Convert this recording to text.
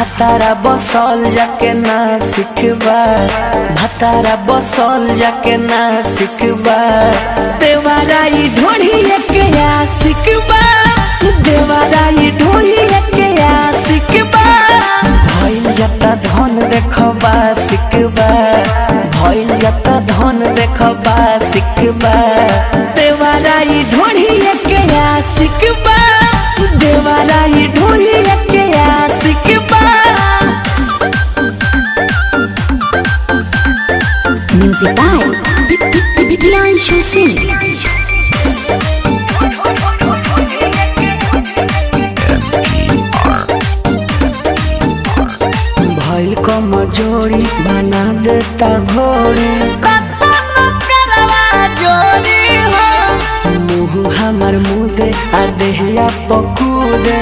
भतारा बसल जाके ना सिखबा, भतारा बसल जाके ना सिखबा, देवाराई ढोढ़िए के आशिकबा, देवाराई ढोढ़िए के आशिकबा। भइल जाता धन देखबा सिखबा, भइल जाता धन देखबा सिखबा, देवाराई ढोढ़िए के आशिकबा, देवाराई ढोढ़िए के आशिकबा। Music by Priyanshu Singh। भइल कमजोरी बना देता घोड़ी, मुँह हमर मुदे आ देहिया पकूदे।